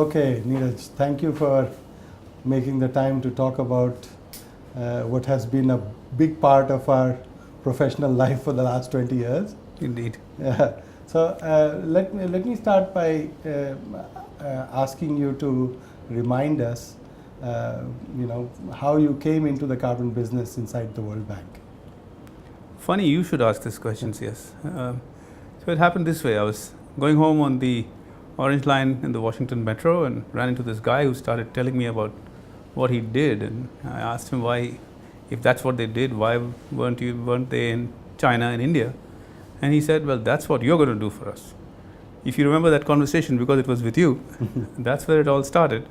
Okay, Neeraj, thank you for making the time to talk about what has been a big part of our professional life for the last 20 years. Indeed. Yeah. So let me start by asking you to remind us, how you came into the carbon business inside the World Bank. Funny you should ask these questions, yes. So it happened this way. I was going home on the Orange Line in the Washington Metro and ran into this guy who started telling me about what he did. And I asked him why, if that's what they did, why weren't they in China and India? And he said, well, that's what you're going to do for us. If you remember that conversation, because it was with you, that's where it all started.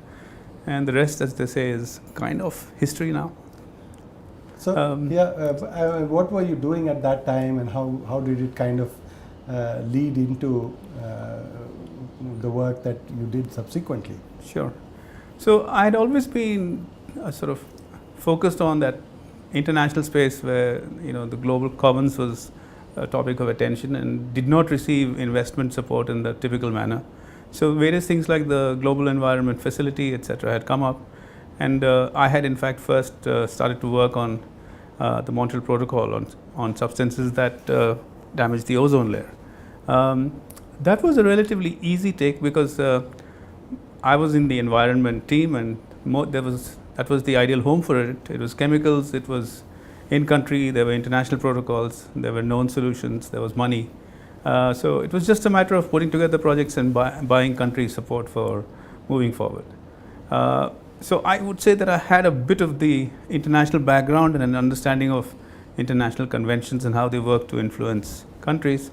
And the rest, as they say, is kind of history now. So, what were you doing at that time, and how did it kind of lead into the work that you did subsequently? Sure. So I had always been sort of focused on that international space where the global commons was a topic of attention and did not receive investment support in the typical manner. So various things like the Global Environment Facility, etc., had come up, and I had in fact first started to work on the Montreal Protocol on substances that damage the ozone layer. That was a relatively easy take because I was in the environment team, and that was the ideal home for it. It was chemicals, it was in country, there were international protocols, there were known solutions, there was money. So it was just a matter of putting together projects and buying country support for moving forward. So I would say that I had a bit of the international background and an understanding of international conventions and how they work to influence countries.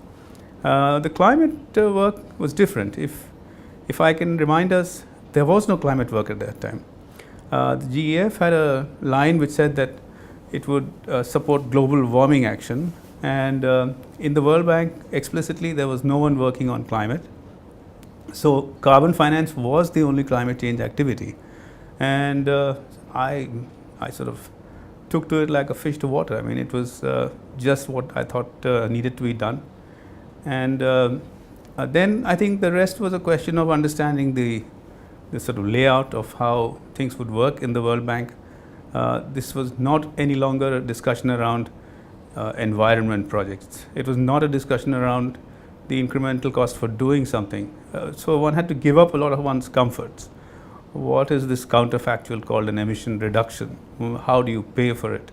The climate work was different. If I can remind us, there was no climate work at that time. The GEF had a line which said that it would support global warming action, and in the World Bank explicitly there was no one working on climate. So carbon finance was the only climate change activity, and I sort of took to it like a fish to water. I mean, it was just what I thought needed to be done. And then I think the rest was a question of understanding the sort of layout of how things would work in the World Bank. This was not any longer a discussion around environment projects. It was not a discussion around the incremental cost for doing something. So one had to give up a lot of one's comforts. What is this counterfactual called an emission reduction? How do you pay for it?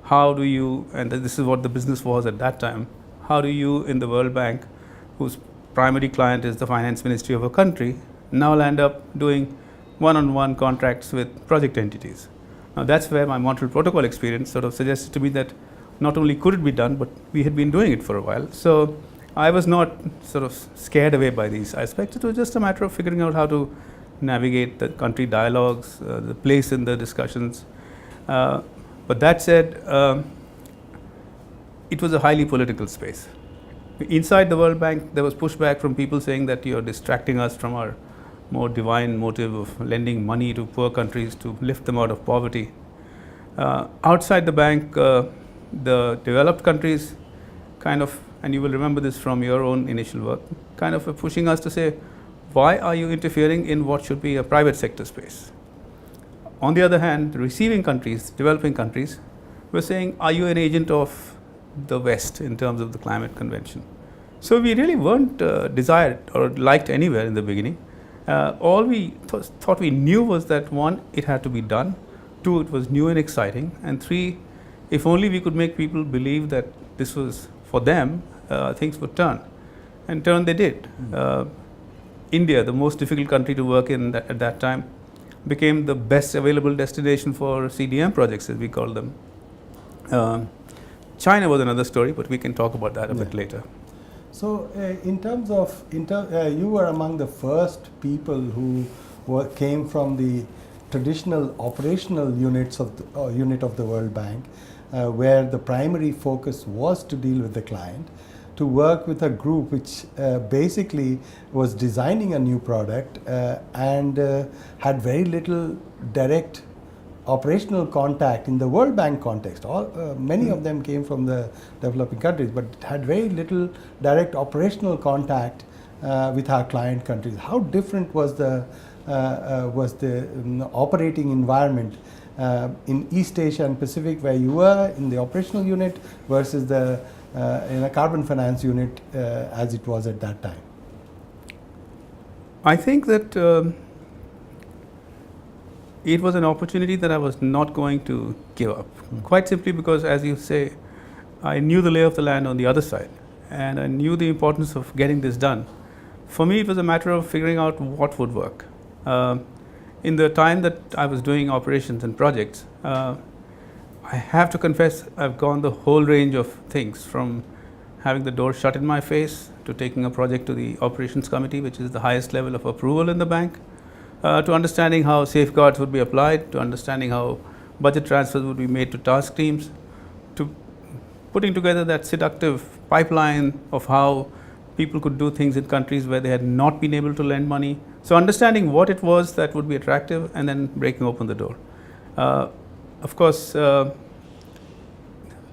How do you, and this is what the business was at that time, how do you in the World Bank, whose primary client is the finance ministry of a country, now land up doing one-on-one contracts with project entities? Now that's where my Montreal Protocol experience sort of suggested to me that not only could it be done, but we had been doing it for a while. So I was not sort of scared away by these aspects. It was just a matter of figuring out how to navigate the country dialogues, the place in the discussions. But that said, it was a highly political space. Inside the World Bank, there was pushback from people saying that you're distracting us from our more divine motive of lending money to poor countries to lift them out of poverty. Outside the bank, the developed countries kind of, and you will remember this from your own initial work, kind of pushing us to say, why are you interfering in what should be a private sector space? On the other hand, the receiving countries, developing countries, were saying, are you an agent of the West in terms of the climate convention? So we really weren't desired or liked anywhere in the beginning. All we thought we knew was that one, it had to be done, two, it was new and exciting, and three, if only we could make people believe that this was for them, things would turn. And turn they did. India, the most difficult country to work in at that time, became the best available destination for CDM projects, as we call them. China was another story, but we can talk about that a bit later. So, in terms of, you were among the first people who came from the traditional operational unit of the World Bank, where the primary focus was to deal with the client, to work with a group which basically was designing a new product and had very little direct operational contact in the World Bank context. Many of them came from the developing countries, but had very little direct operational contact with our client countries. How different was the was the operating environment in East Asia and Pacific, where you were in the operational unit versus the in a carbon finance unit as it was at that time? I think that it was an opportunity that I was not going to give up. Quite simply because, as you say, I knew the lay of the land on the other side, and I knew the importance of getting this done. For me, it was a matter of figuring out what would work. In the time that I was doing operations and projects, I have to confess I've gone the whole range of things, from having the door shut in my face to taking a project to the operations committee, which is the highest level of approval in the bank, to understanding how safeguards would be applied, to understanding how budget transfers would be made to task teams, to putting together that seductive pipeline of how people could do things in countries where they had not been able to lend money. So understanding what it was that would be attractive and then breaking open the door. Of course,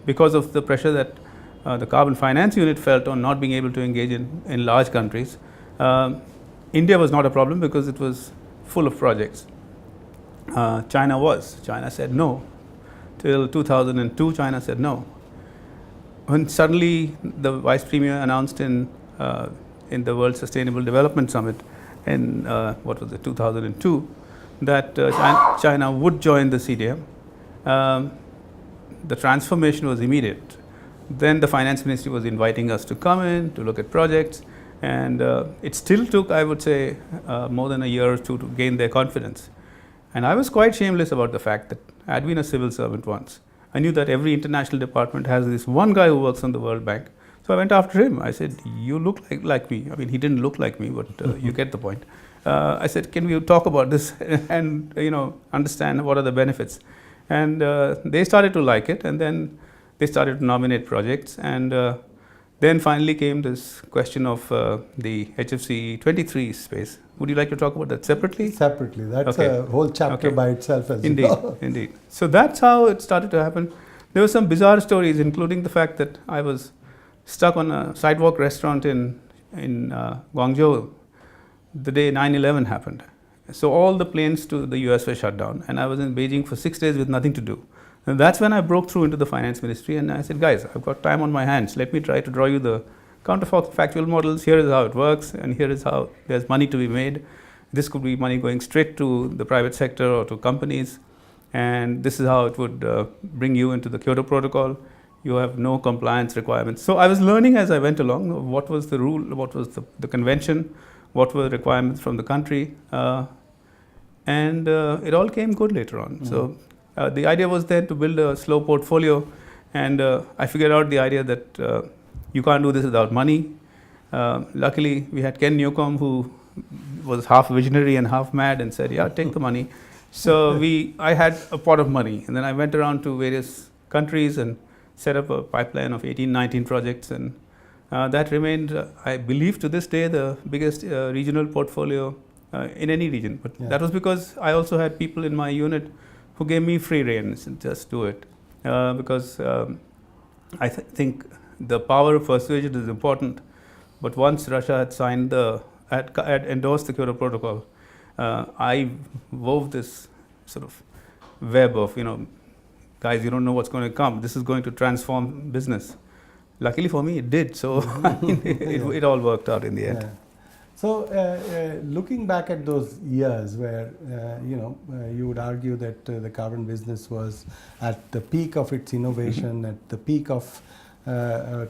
because of the pressure that the carbon finance unit felt on not being able to engage in large countries, India was not a problem because it was full of projects. China was. China said no. Till 2002, China said no. When suddenly the Vice Premier announced in the World Sustainable Development Summit in 2002, that China would join the CDM, the transformation was immediate. Then the finance ministry was inviting us to come in to look at projects, and it still took, I would say, more than a year or two to gain their confidence. And I was quite shameless about the fact that I had been a civil servant once. I knew that every international department has this one guy who works on the World Bank. So I went after him. I said, you look like me. I mean, he didn't look like me, but you get the point. I said, can we talk about this and understand what are the benefits? And they started to like it, and then they started to nominate projects. And then finally came this question of the HFC 23 space. Would you like to talk about that separately? Separately. That's a whole chapter by itself as well. Indeed. So that's how it started to happen. There were some bizarre stories, including the fact that I was stuck on a sidewalk restaurant in Guangzhou the day 9/11 happened. So all the planes to the US were shut down, and I was in Beijing for 6 days with nothing to do. And that's when I broke through into the finance ministry, and I said, guys, I've got time on my hands. Let me try to draw you the counterfactual models. Here is how it works, and here is how there's money to be made. This could be money going straight to the private sector or to companies, and this is how it would bring you into the Kyoto Protocol. You have no compliance requirements. So I was learning as I went along what was the rule, what was the convention, what were the requirements from the country, and it all came good later on. So the idea was then to build a slow portfolio, and I figured out the idea that you can't do this without money. Luckily, we had Ken Newcomb, who was half visionary and half mad, and said, yeah, take the money. So I had a pot of money, and then I went around to various countries and set up a pipeline of 18, 19 projects, and that remained, I believe to this day, the biggest regional portfolio in any region. But that was because I also had people in my unit who gave me free reins and just do it. Because I think the power of persuasion is important, but once Russia had signed had endorsed the Kyoto Protocol, I wove this sort of web of, guys, you don't know what's going to come. This is going to transform business. Luckily for me, it did. So it all worked out in the end. Yeah. So looking back at those years where, you would argue that the carbon business was at the peak of its innovation, at the peak of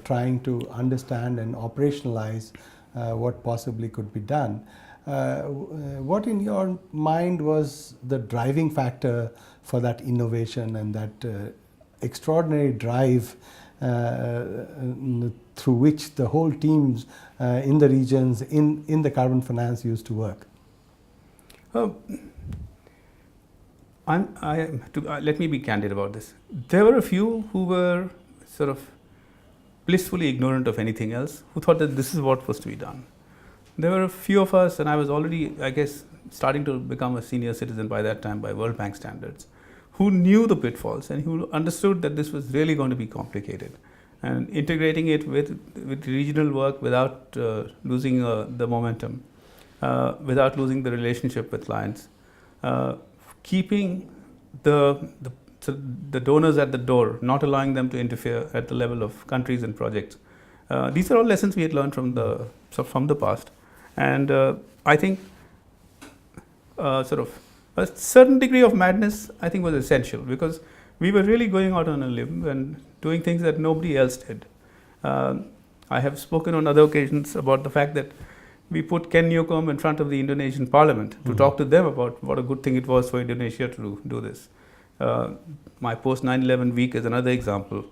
trying to understand and operationalize what possibly could be done. What in your mind was the driving factor for that innovation and that extraordinary drive through which the whole teams in the regions in the carbon finance used to work? Let me be candid about this. There were a few who were sort of blissfully ignorant of anything else, who thought that this is what was to be done. There were a few of us, and I was already, I guess, starting to become a senior citizen by that time by World Bank standards, who knew the pitfalls and who understood that this was really going to be complicated, and integrating it with regional work without losing the momentum. without losing the relationship with clients, keeping the donors at the door, not allowing them to interfere at the level of countries and projects. These are all lessons we had learned from the past, and I think sort of a certain degree of madness I think was essential, because we were really going out on a limb and doing things that nobody else did. I have spoken on other occasions about the fact that we put Ken Newcomb in front of the Indonesian parliament to talk to them about what a good thing it was for Indonesia to do this. My post 9/11 week is another example.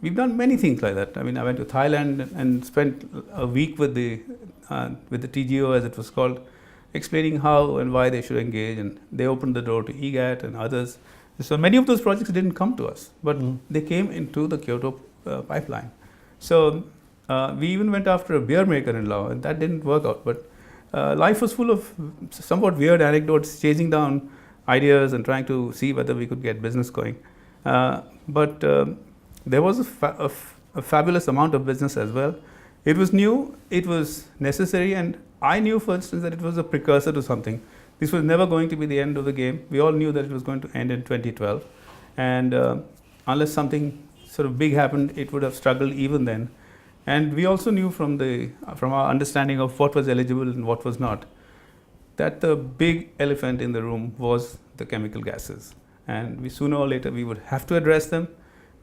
We've done many things like that. I mean, I went to Thailand and spent a week with the TGO, as it was called, explaining how and why they should engage, and they opened the door to EGAT and others. So many of those projects didn't come to us, but they came into the Kyoto pipeline. So we even went after a beer maker in Laos, and that didn't work out. But life was full of somewhat weird anecdotes, chasing down ideas and trying to see whether we could get business going. But there was a fabulous amount of business as well. It was new, it was necessary, and I knew, for instance, that it was a precursor to something. This was never going to be the end of the game. We all knew that it was going to end in 2012. And unless something sort of big happened, it would have struggled even then. And we also knew from our understanding of what was eligible and what was not, that the big elephant in the room was the chemical gases. And sooner or later we would have to address them,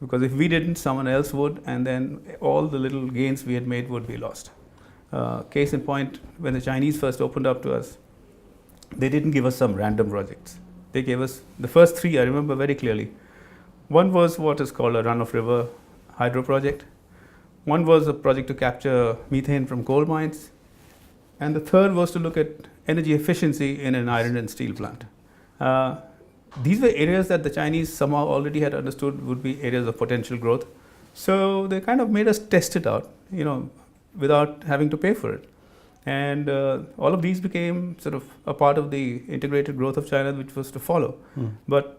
because if we didn't, someone else would, and then all the little gains we had made would be lost. Case in point, when the Chinese first opened up to us, they didn't give us some random projects. They gave us the first three, I remember very clearly. One was what is called a run-of-river hydro project. One was a project to capture methane from coal mines. And the third was to look at energy efficiency in an iron and steel plant. These were areas that the Chinese somehow already had understood would be areas of potential growth. So they kind of made us test it out, without having to pay for it. And all of these became sort of a part of the integrated growth of China, which was to follow. But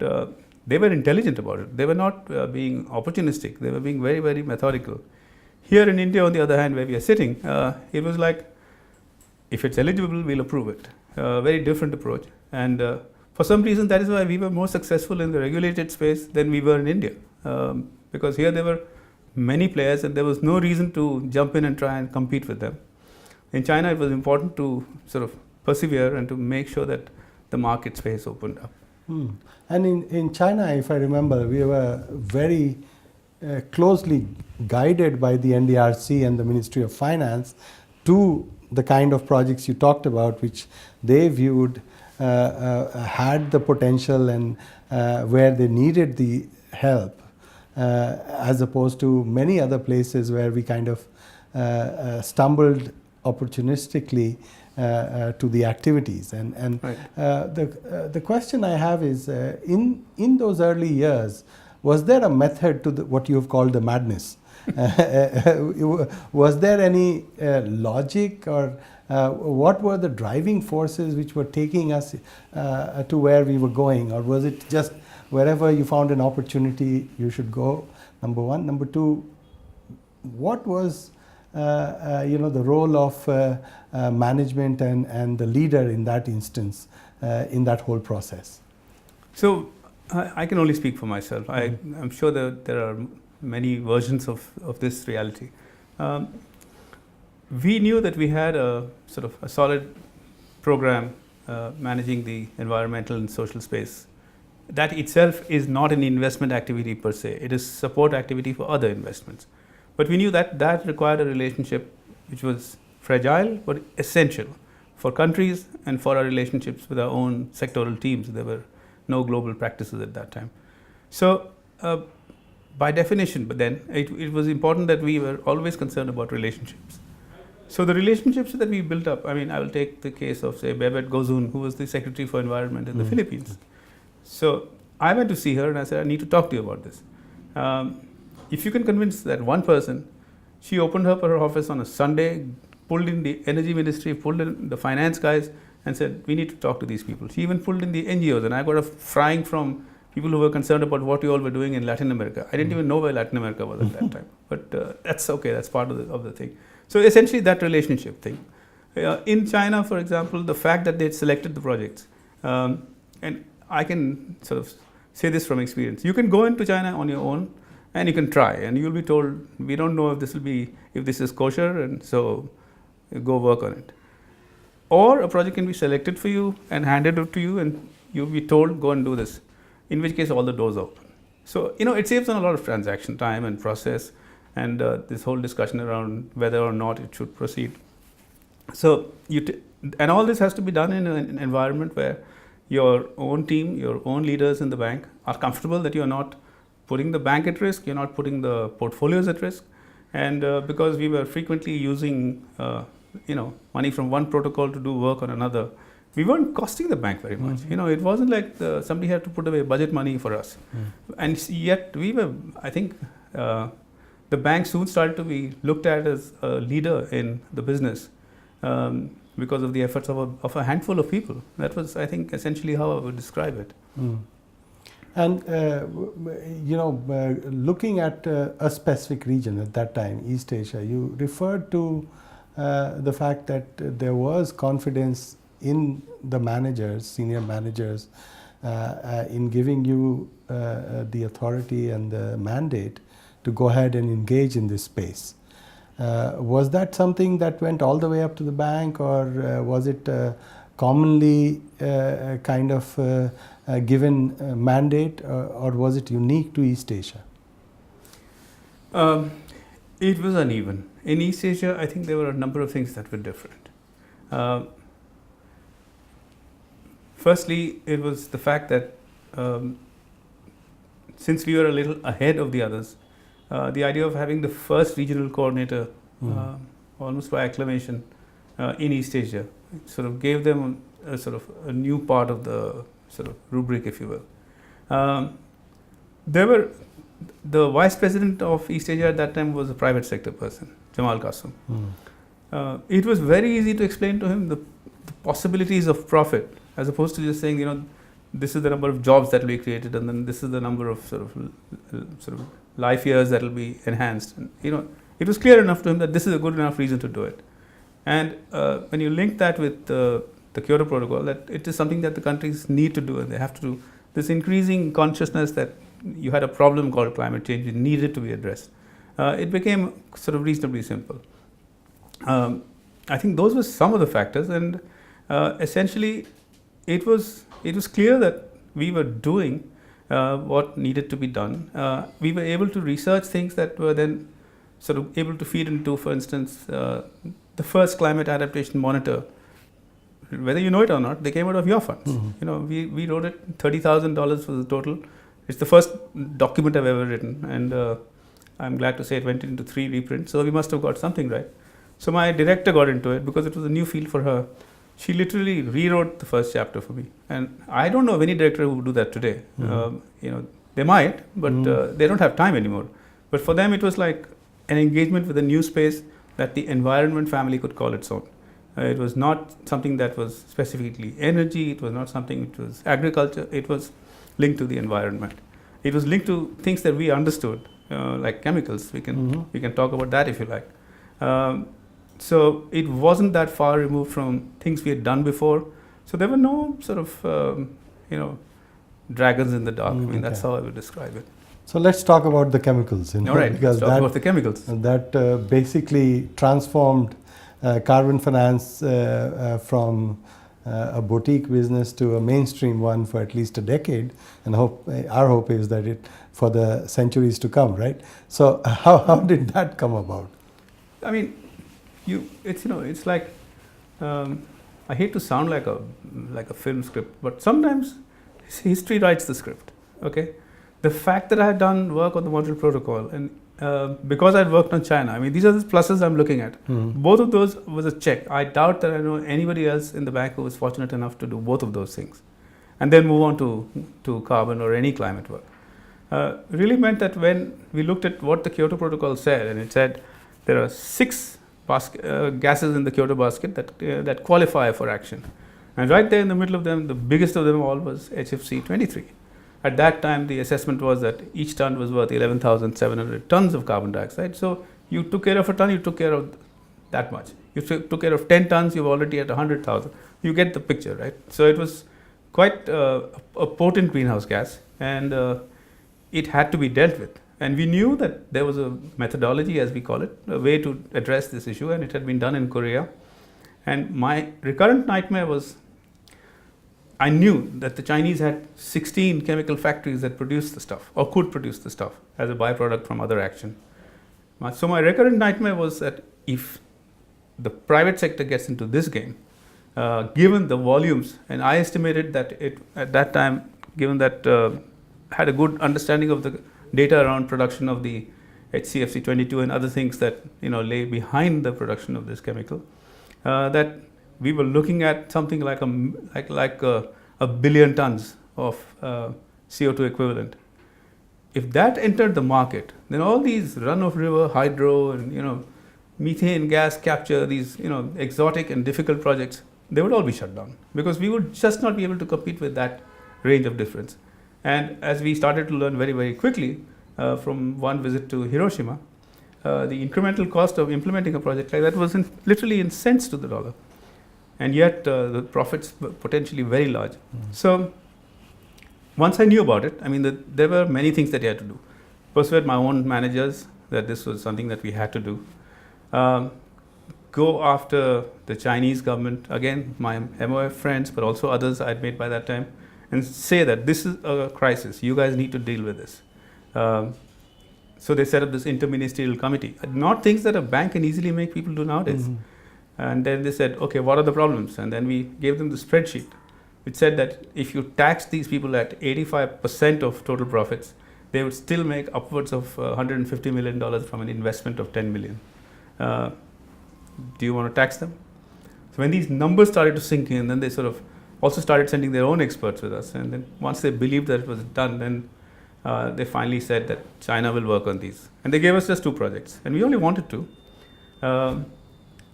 they were intelligent about it. They were not being opportunistic. They were being very, very methodical. Here in India, on the other hand, where we are sitting, it was like, if it's eligible, we'll approve it. Very different approach. And for some reason, that is why we were more successful in the regulated space than we were in India. Because here there were many players, and there was no reason to jump in and try and compete with them. In China, it was important to sort of persevere and to make sure that the market space opened up. And in China, if I remember, we were very closely guided by the NDRC and the Ministry of Finance to the kind of projects you talked about, which they viewed had the potential and where they needed the help, as opposed to many other places where we kind of stumbled opportunistically to the activities. And Right. The question I have is, in those early years, was there a method to what you've called the madness? Was there any logic, or what were the driving forces which were taking us to where we were going? Or was it just wherever you found an opportunity, you should go, number one? Number two, what was the role of management and the leader in that instance, in that whole process? So I can only speak for myself. I'm sure that there are many versions of this reality. We knew that we had a sort of a solid program managing the environmental and social space. That itself is not an investment activity per se. It is support activity for other investments. But we knew that that required a relationship which was fragile but essential for countries and for our relationships with our own sectoral teams. There were no global practices at that time. So by definition, but then it was important that we were always concerned about relationships. So the relationships that we built up, I mean, I will take the case of, say, Bebet Gozun, who was the Secretary for Environment in the Philippines. So I went to see her and I said, I need to talk to you about this. If you can convince that one person, she opened up her office on a Sunday, pulled in the energy ministry, pulled in the finance guys, and said, we need to talk to these people. She even pulled in the NGOs, and I got a frying from people who were concerned about what you all were doing in Latin America. I didn't even know where Latin America was at that time. But that's okay, that's part of the thing. So essentially that relationship thing. In China, for example, the fact that they selected the projects, and I can sort of say this from experience. You can go into China on your own, and you can try, and you'll be told, we don't know if this is kosher, and so go work on it. Or a project can be selected for you and handed to you, and you'll be told, go and do this. In which case, all the doors are open. So it saves on a lot of transaction time and process, and this whole discussion around whether or not it should proceed. So and all this has to be done in an environment where your own team, your own leaders in the bank are comfortable that you're not putting the bank at risk, you're not putting the portfolios at risk, and because we were frequently using money from one protocol to do work on another, we weren't costing the bank very much. It wasn't like somebody had to put away budget money for us, and yet we were. I think the bank soon started to be looked at as a leader in the business because of the efforts of a handful of people. That was, I think, essentially how I would describe it. And looking at a specific region at that time, East Asia, you referred to the fact that there was confidence in the managers, senior managers, in giving you the authority and the mandate to go ahead and engage in this space. Was that something that went all the way up to the bank, or was it commonly kind of given mandate, or was it unique to East Asia? It was uneven. In East Asia, I think there were a number of things that were different. Firstly, it was the fact that since we were a little ahead of the others, the idea of having the first regional coordinator, almost by acclamation, in East Asia, sort of gave them a new part of the sort of rubric, if you will. The vice president of East Asia at that time was a private sector person, Jamal Qasem. It was very easy to explain to him the possibilities of profit, as opposed to just saying, this is the number of jobs that will be created, and then this is the number of sort of life years that will be enhanced. And, it was clear enough to him that this is a good enough reason to do it. And when you link that with the Kyoto Protocol, that it is something that the countries need to do, and they have to do. This increasing consciousness that you had a problem called climate change, it needed to be addressed. It became sort of reasonably simple. I think those were some of the factors, and essentially it was clear that we were doing what needed to be done. We were able to research things that were then sort of able to feed into, for instance, the first climate adaptation monitor. Whether you know it or not, they came out of your funds. We wrote it. $30,000 was the total. It's the first document I've ever written, and I'm glad to say it went into 3 reprints. So we must have got something right. So my director got into it because it was a new field for her. She literally rewrote the first chapter for me, and I don't know of any director who would do that today. They might, but they don't have time anymore. But for them, it was like an engagement with a new space that the environment family could call its own. It was not something that was specifically energy. It was not something which was agriculture. It was linked to the environment. It was linked to things that we understood, like chemicals. We can talk about that if you like. So it wasn't that far removed from things we had done before. So there were no sort of dragons in the dark. That's how I would describe it. So let's talk about the chemicals. All right, let's talk about the chemicals. That basically transformed carbon finance from a boutique business to a mainstream one for at least a decade, and our hope is that it for the centuries to come, right? So how did that come about? I mean, it's like I hate to sound like a film script, but sometimes history writes the script. Okay, the fact that I had done work on the Montreal Protocol, and because I'd worked on China, I mean, these are the pluses I'm looking at. Both of those was a check. I doubt that I know anybody else in the bank who was fortunate enough to do both of those things, and then move on to carbon or any climate work. Really meant that when we looked at what the Kyoto Protocol said, and it said there are 6 gases in the Kyoto basket that qualify for action, and right there in the middle of them, the biggest of them all was HFC 23. At that time, the assessment was that each ton was worth 11,700 tons of carbon dioxide. So you took care of a ton, you took care of that much. You took care of 10 tons, you're already at 100,000. You get the picture, right? So it was quite a potent greenhouse gas, and it had to be dealt with. And we knew that there was a methodology, as we call it, a way to address this issue, and it had been done in Korea. And my recurrent nightmare was, I knew that the Chinese had 16 chemical factories that produced the stuff, or could produce the stuff, as a byproduct from other action. So my recurrent nightmare was that if the private sector gets into this game, given the volumes, and I estimated that it, at that time, given that had a good understanding of the data around production of the HCFC 22 and other things that lay behind the production of this chemical, that we were looking at something like a billion tons of CO2 equivalent. If that entered the market, then all these run-of-river hydro and methane gas capture, these exotic and difficult projects, they would all be shut down, because we would just not be able to compete with that range of difference. And as we started to learn very, very quickly from one visit to Hiroshima, the incremental cost of implementing a project like that was literally in cents to the dollar. And yet the profits were potentially very large. So once I knew about it, there were many things that I had to do. Persuade my own managers that this was something that we had to do. Go after the Chinese government, again, my MOF friends, but also others I had made by that time, and say that this is a crisis. You guys need to deal with this. So they set up this interministerial committee. Not things that a bank can easily make people do nowadays. And then they said, okay, what are the problems? And then we gave them the spreadsheet, which said that if you tax these people at 85% of total profits, they would still make upwards of $150 million from an investment of $10 million. Do you want to tax them? So when these numbers started to sink in, then they sort of also started sending their own experts with us. And then once they believed that it was done, then they finally said that China will work on these. And they gave us just 2 projects. And we only wanted 2.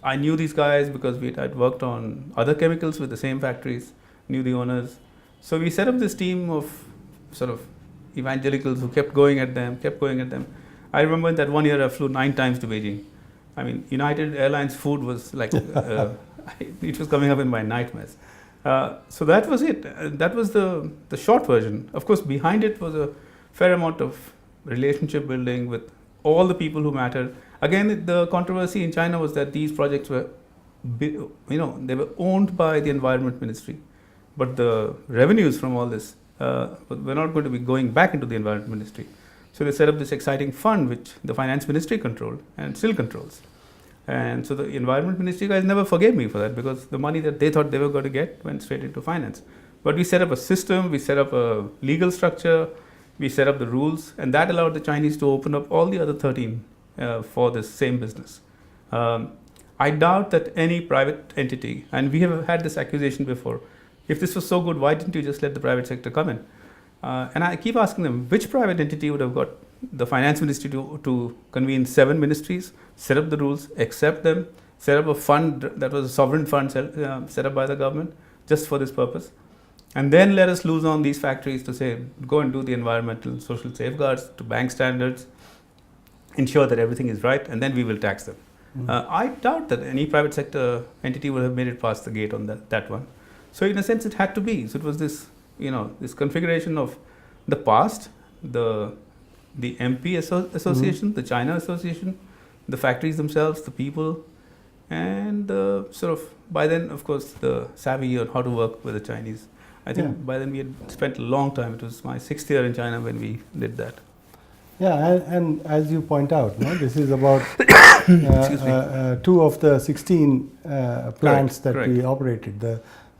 I knew these guys because we had worked on other chemicals with the same factories, knew the owners. So we set up this team of sort of evangelicals who kept going at them. I remember that one year I flew 9 times to Beijing. United Airlines food was like, it was coming up in my nightmares. So that was it. That was the short version. Of course, behind it was a fair amount of relationship building with all the people who mattered. Again, the controversy in China was that these projects were, they were owned by the Environment Ministry, but the revenues from all this were not going to be going back into the Environment Ministry. So they set up this exciting fund which the Finance Ministry controlled and still controls. And so the Environment Ministry guys never forgave me for that, because the money that they thought they were going to get went straight into finance. But we set up a system, we set up a legal structure, we set up the rules, and that allowed the Chinese to open up all the other 13 for this same business. I doubt that any private entity, and we have had this accusation before, if this was so good, why didn't you just let the private sector come in? And I keep asking them, which private entity would have got the Finance Ministry to convene 7 ministries, set up the rules, accept them, set up a fund that was a sovereign fund set up by the government just for this purpose, and then let us loose on these factories to say, go and do the environmental and social safeguards to bank standards, ensure that everything is right, and then we will tax them. I doubt that any private sector entity would have made it past the gate on that one. So in a sense, it had to be. So it was this, this configuration of the past, the MP association, the China association, the factories themselves, the people, and sort of, by then, of course, the savvy on how to work with the Chinese. I think by then we had spent a long time. It was my 6th year in China when we did that. Yeah, and as you point out, this is about 2 of the 16 plants that we operated,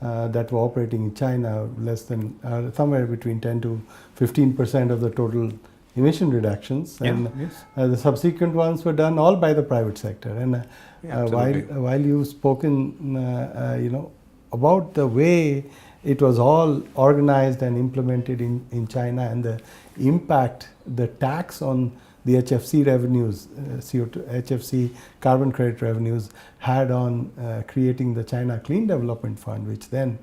that were operating in China, less than somewhere between 10 to 15% of the total emission reductions, and the subsequent ones were done all by the private sector. And while you've spoken, about the way it was all organized and implemented in China, and the impact the tax on the HFC revenues, CO2, HFC carbon credit revenues had on creating the China Clean Development Fund, which then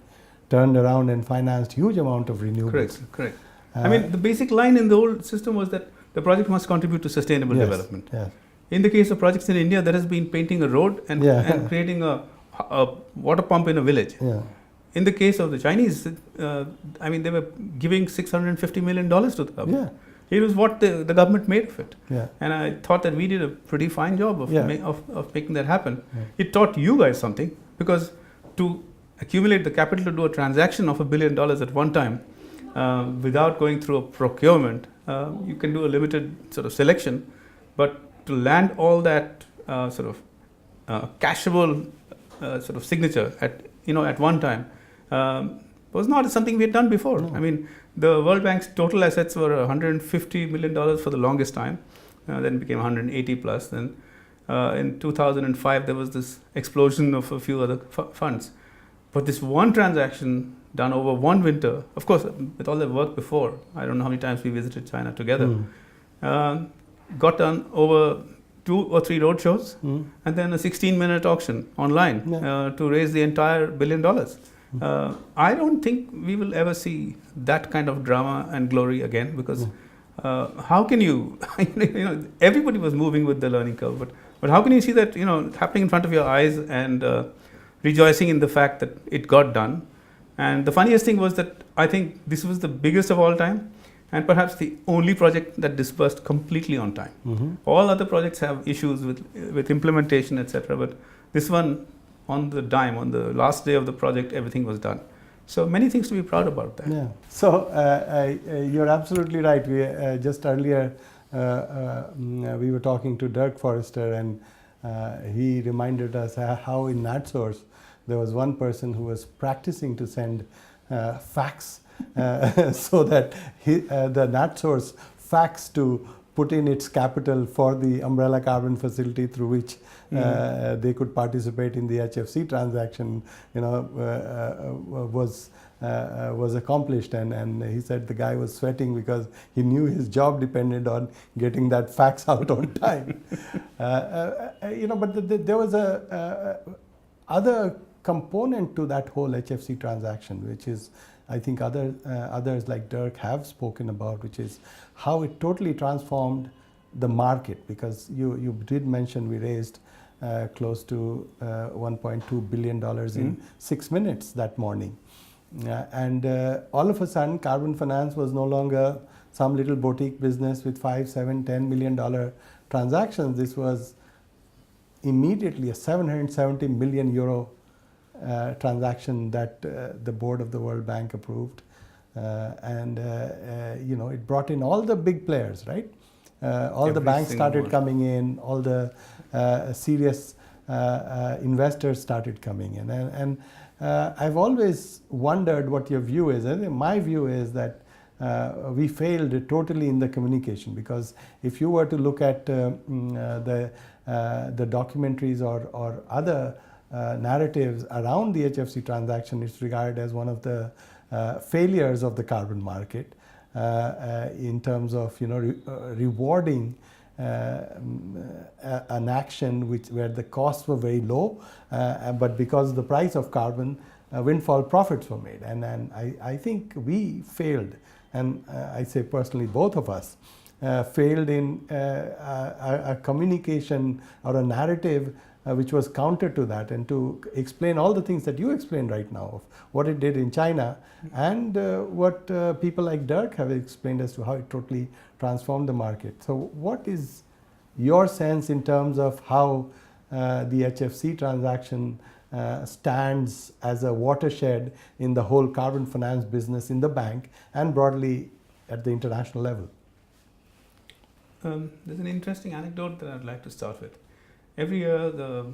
turned around and financed huge amount of renewables. Correct. The basic line in the old system was that the project must contribute to sustainable development. Yes. In the case of projects in India, that has been painting a road and, Yeah. and creating a water pump in a village. Yeah. In the case of the Chinese, I mean, they were giving $650 million to the government. Yeah. It was what the government made of it. Yeah. And I thought that we did a pretty fine job of, Yeah. of making that happen. Yeah. It taught you guys something, because to accumulate the capital to do a transaction of $1 billion at one time without going through a procurement, you can do a limited sort of selection, but to land all that sort of cashable sort of signature at one time was not something we had done before. No. I mean, the World Bank's total assets were $150 million for the longest time, then became 180 plus. Then in 2005 there was this explosion of a few other funds. But this one transaction done over one winter, of course, with all the work before, I don't know how many times we visited China together, got done over 2 or 3 road shows, and then a 16-minute auction online to raise the entire $1 billion. I don't think we will ever see that kind of drama and glory again, because how can you, everybody was moving with the learning curve, but how can you see that, happening in front of your eyes and rejoicing in the fact that it got done? And the funniest thing was that I think this was the biggest of all time, and perhaps the only project that disbursed completely on time. All other projects have issues with implementation, etc. But this one, on the dime, on the last day of the project, everything was done. So many things to be proud about that. Yeah. So you're absolutely right. We just earlier we were talking to Dirk Forrester, and he reminded us how in NatSource there was one person who was practicing to send fax so that the NatSource fax to put in its capital for the umbrella carbon facility through which they could participate in the HFC transaction, was accomplished, and he said the guy was sweating because he knew his job depended on getting that fax out on time. But there was a other component to that whole HFC transaction, which is, I think others like Dirk have spoken about, which is how it totally transformed the market, because you did mention we raised close to $1.2 billion in 6 minutes that morning. And all of a sudden, carbon finance was no longer some little boutique business with $5, $7, $10 million transactions. This was immediately a 770 million euro transaction that the board of the World Bank approved, and it brought in all the big players, right? All the banks started coming in, all the serious investors started coming in, and I've always wondered what your view is. And my view is that we failed totally in the communication, because if you were to look at the documentaries or other narratives around the HFC transaction, it's regarded as one of the failures of the carbon market in terms of rewarding an action where the costs were very low, but because of the price of carbon, windfall profits were made. And I think we failed, and I say personally both of us failed in a communication or a narrative which was counter to that, and to explain all the things that you explained right now of what it did in China, and what people like Dirk have explained as to how it totally transformed the market. So what is your sense in terms of how the HFC transaction stands as a watershed in the whole carbon finance business in the bank and broadly at the international level? There's an interesting anecdote that I'd like to start with. Every year, the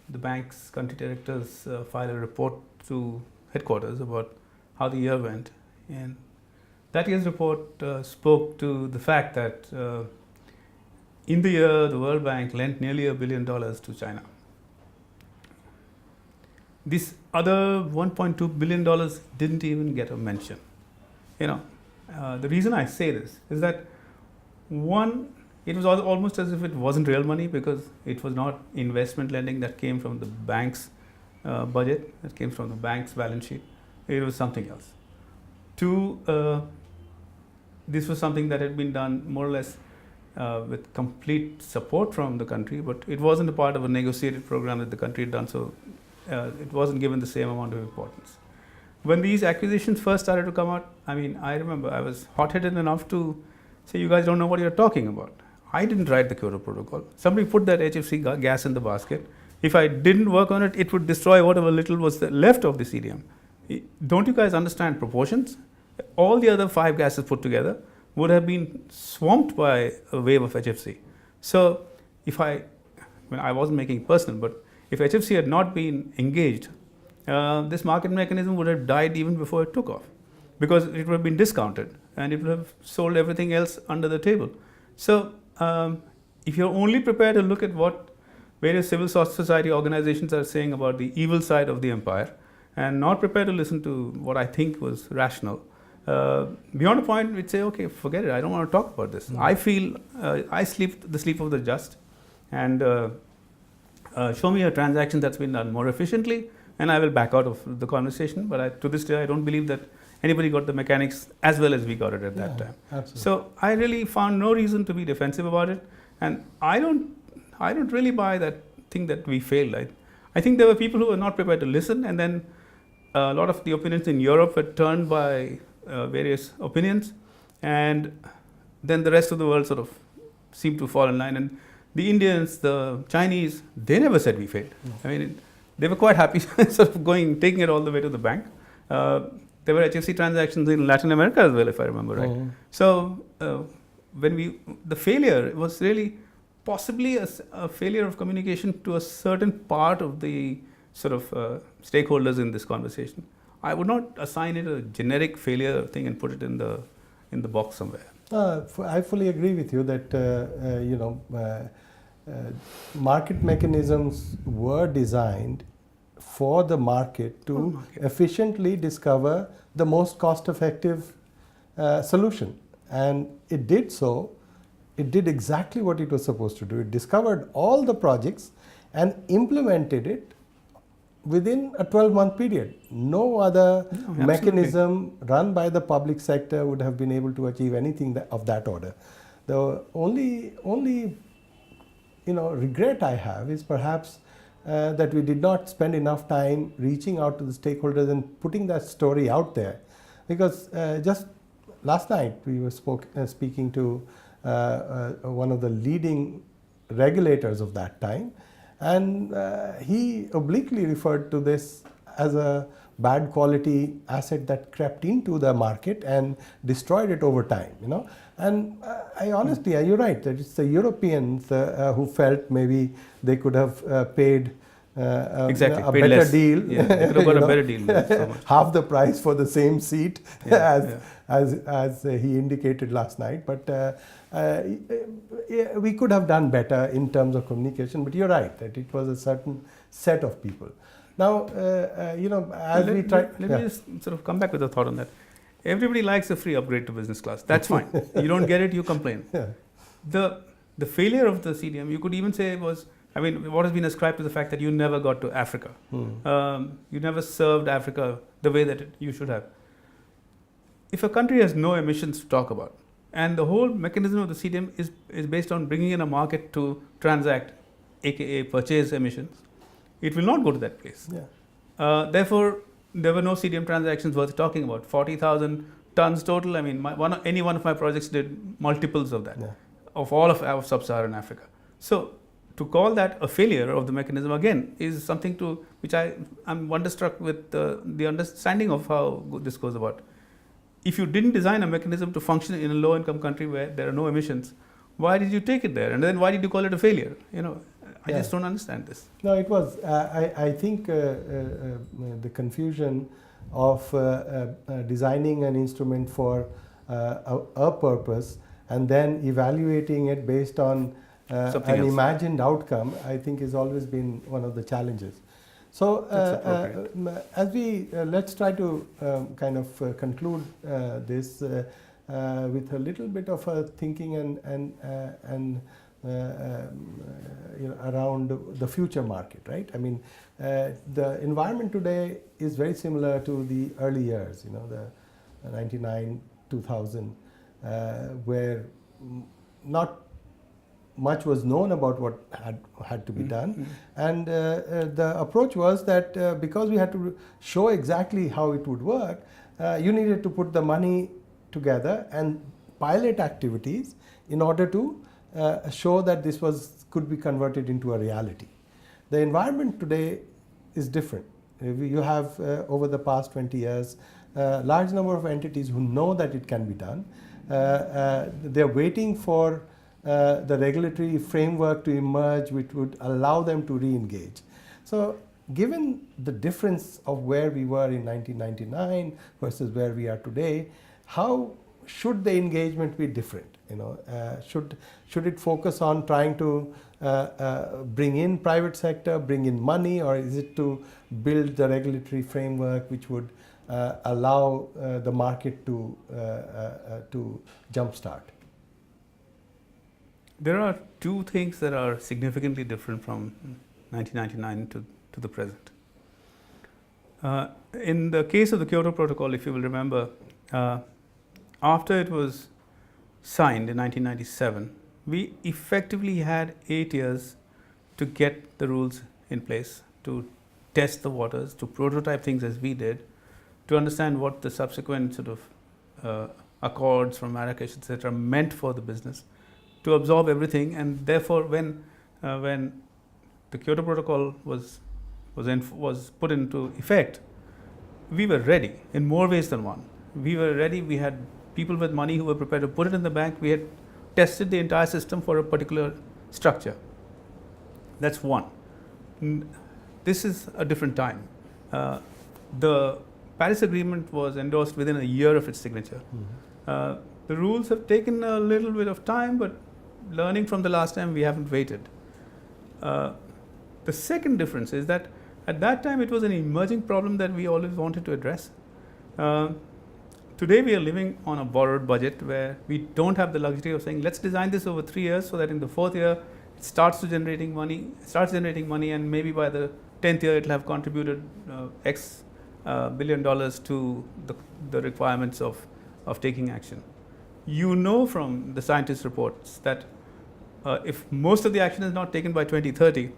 bank's country directors file a report to headquarters about how the year went. And that year's report spoke to the fact that in the year, the World Bank lent nearly $1 billion to China. This other $1.2 billion didn't even get a mention. The reason I say this is that, one, it was almost as if it wasn't real money, because it was not investment lending that came from the bank's budget, that came from the bank's balance sheet. It was something else. Two, this was something that had been done more or less with complete support from the country, but it wasn't a part of a negotiated program that the country had done, so it wasn't given the same amount of importance. When these accusations first started to come out, I mean, I remember I was hot-headed enough to say, you guys don't know what you're talking about. I didn't write the Kyoto Protocol. Somebody put that HFC gas in the basket. If I didn't work on it, it would destroy whatever little was left of the CDM. Don't you guys understand proportions? All the other 5 gases put together would have been swamped by a wave of HFC. So if I wasn't making it personal, but if HFC had not been engaged, this market mechanism would have died even before it took off, because it would have been discounted and it would have sold everything else under the table. So if you're only prepared to look at what various civil society organizations are saying about the evil side of the empire and not prepared to listen to what I think was rational, beyond a point we'd say, okay, forget it, I don't want to talk about this. I feel I sleep the sleep of the just, and show me a transaction that's been done more efficiently and I will back out of the conversation. But to this day, I don't believe that anybody got the mechanics as well as we got it at that time. Absolutely. So I really found no reason to be defensive about it, and I don't really buy that thing that we failed. I think there were people who were not prepared to listen, and then a lot of the opinions in Europe were turned by various opinions, and then the rest of the world sort of seemed to fall in line. And the Indians, the Chinese, they never said we failed. I mean, they were quite happy sort of taking it all the way to the bank. There were HFC transactions in Latin America as well, if I remember right. So the failure was really possibly a failure of communication to a certain part of the sort of stakeholders in this conversation. I would not assign it a generic failure thing and put it in the box somewhere. I fully agree with you that market mechanisms were designed for the market to efficiently discover the most cost-effective solution, and it did so. It did exactly what it was supposed to do. It discovered all the projects and implemented it within a 12-month period. No other mechanism run by the public sector would have been able to achieve anything of that order. The only regret I have is perhaps that we did not spend enough time reaching out to the stakeholders and putting that story out there. Because just last night we were speaking to one of the leading regulators of that time, and he obliquely referred to this as a bad quality asset that crept into the market and destroyed it over time, And I honestly, you're right, that it's the Europeans who felt maybe they could have paid a better less. deal. Yeah, they could have got a better deal. So half the price for the same seat as he indicated last night. But we could have done better in terms of communication. But you're right, that it was a certain set of people. Now, as we try... Let me just sort of come back with a thought on that. Everybody likes a free upgrade to business class. That's fine. You don't get it, you complain. The failure of the CDM, you could even say was, what has been ascribed to the fact that you never got to Africa. You never served Africa the way that you should have. If a country has no emissions to talk about, and the whole mechanism of the CDM is based on bringing in a market to transact, aka purchase emissions, it will not go to that place. Therefore, there were no CDM transactions worth talking about. 40,000 tons total. Any one of my projects did multiples of that, of all of sub-Saharan Africa. So, to call that a failure of the mechanism again is something which I'm wonderstruck with the understanding of how this goes about. If you didn't design a mechanism to function in a low-income country where there are no emissions, why did you take it there? And then why did you call it a failure? I just don't understand this. No, it was. I think the confusion of designing an instrument for a purpose and then evaluating it based on an imagined outcome, I think has always been one of the challenges. So, as we let's try to kind of conclude this with a little bit of a thinking and around the future market, right? The environment today is very similar to the early years, the 99, 2000, where not much was known about what had to be done, and the approach was that because we had to show exactly how it would work, you needed to put the money together and pilot activities in order to show that this could be converted into a reality. The environment today is different. You have over the past 20 years a large number of entities who know that it can be done. They're waiting for the regulatory framework to emerge which would allow them to re-engage. So given the difference of where we were in 1999 versus where we are today, how should the engagement be different? Should it focus on trying to bring in private sector, bring in money, or is it to build the regulatory framework which would allow the market to jumpstart? There are two things that are significantly different from 1999 to the present. In the case of the Kyoto Protocol, if you will remember, after it was signed in 1997, we effectively had 8 years to get the rules in place, to test the waters, to prototype things as we did, to understand what the subsequent sort of accords from Marrakesh, etc., meant for the business, to absorb everything. And therefore, when the Kyoto Protocol was put into effect, we were ready in more ways than one. We were ready. We had people with money who were prepared to put it in the bank. We had tested the entire system for a particular structure. That's one. This is a different time. The Paris Agreement was endorsed within a year of its signature. The rules have taken a little bit of time, but learning from the last time, we haven't waited. The second difference is that at that time, it was an emerging problem that we always wanted to address. Today, we are living on a borrowed budget where we don't have the luxury of saying, let's design this over 3 years so that in the 4th year, it starts generating money, and maybe by the 10th year, it'll have contributed X $1 billion to the requirements of taking action. You know from the scientists' reports that if most of the action is not taken by 2030,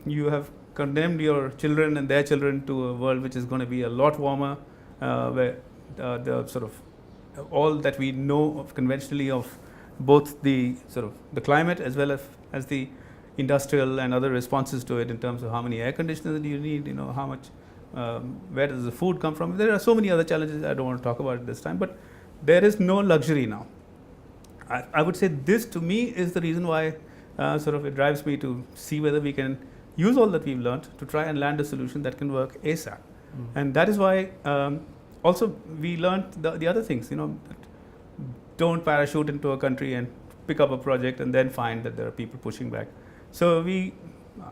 you have condemned your children and their children to a world which is going to be a lot warmer, where the sort of all that we know of conventionally of both the sort of the climate as well as the industrial and other responses to it in terms of how many air conditioners do you need, how much, where does the food come from. There are so many other challenges I don't want to talk about at this time, but there is no luxury now. I would say this to me is the reason why sort of it drives me to see whether we can use all that we've learned to try and land a solution that can work ASAP. And that is why also we learned the other things, don't parachute into a country and pick up a project and then find that there are people pushing back. So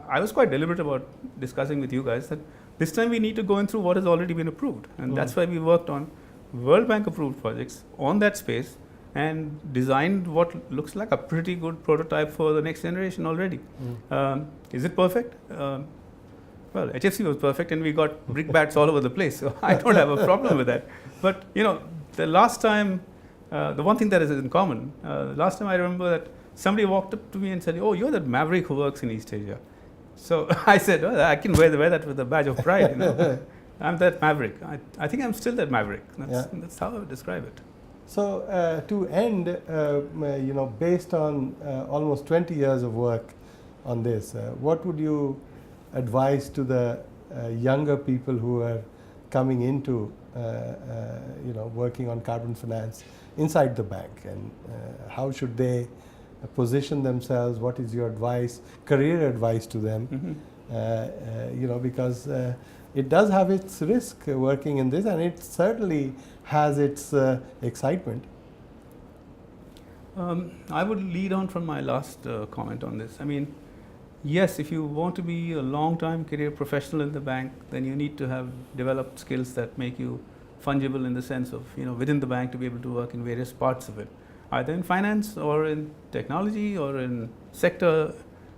I was quite deliberate about discussing with you guys that this time we need to go in through what has already been approved. And that's why we worked on World Bank approved projects on that space and designed what looks like a pretty good prototype for the next generation already. Is it perfect? Well, HFC was perfect and we got brickbats all over the place, so I don't have a problem with that. But, the last time, the one thing that is in common, last time I remember that somebody walked up to me and said, "Oh, you're that maverick who works in East Asia." So I said, "Oh, I can wear that with a badge of pride, I'm that maverick. I think I'm still that maverick. That's how I would describe it." So to end, based on almost 20 years of work on this, what would you advise to the younger people who are coming into, working on carbon finance inside the bank, and how should they position themselves? What is your advice, career advice to them? Because it does have its risk working in this, and it certainly has its excitement. I would lead on from my last comment on this. I mean, yes, if you want to be a long-time career professional in the bank, then you need to have developed skills that make you fungible in the sense of, within the bank to be able to work in various parts of it, either in finance or in technology or in sector,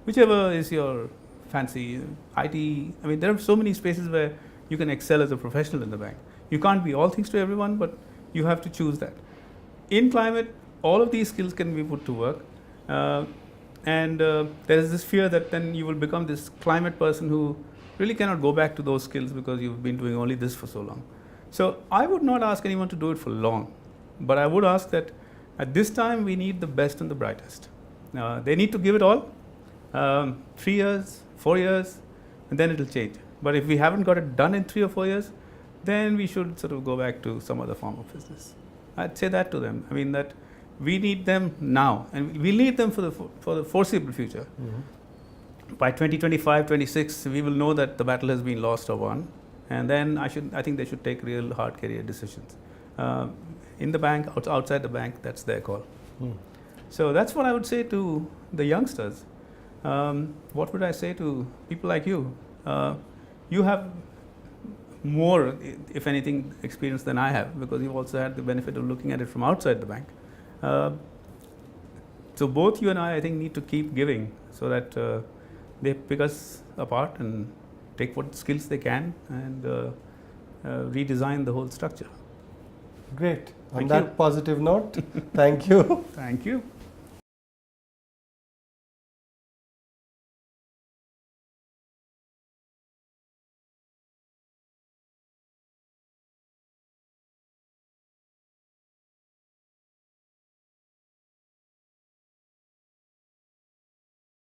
whichever is your fancy, IT. I mean, there are so many spaces where you can excel as a professional in the bank. You can't be all things to everyone, but you have to choose that. In climate, all of these skills can be put to work. and there is this fear that then you will become this climate person who really cannot go back to those skills because you've been doing only this for so long. So I would not ask anyone to do it for long, but I would ask that at this time we need the best and the brightest. They need to give it all, 3 years, 4 years, and then it'll change. But if we haven't got it done in 3 or 4 years, then we should sort of go back to some other form of business. I'd say that to them. I mean that we need them now, and we need them for the foreseeable future. Mm-hmm. By 2025, 26, we will know that the battle has been lost or won, and then I think they should take real hard career decisions. In the bank, outside the bank, that's their call. Mm. So that's what I would say to the youngsters. What would I say to people like you? You have more, if anything, experience than I have, because you've also had the benefit of looking at it from outside the bank. So both you and I think, need to keep giving so that they pick us apart and take what skills they can and redesign the whole structure. Great. On Thank that you. positive note, thank you. Thank you.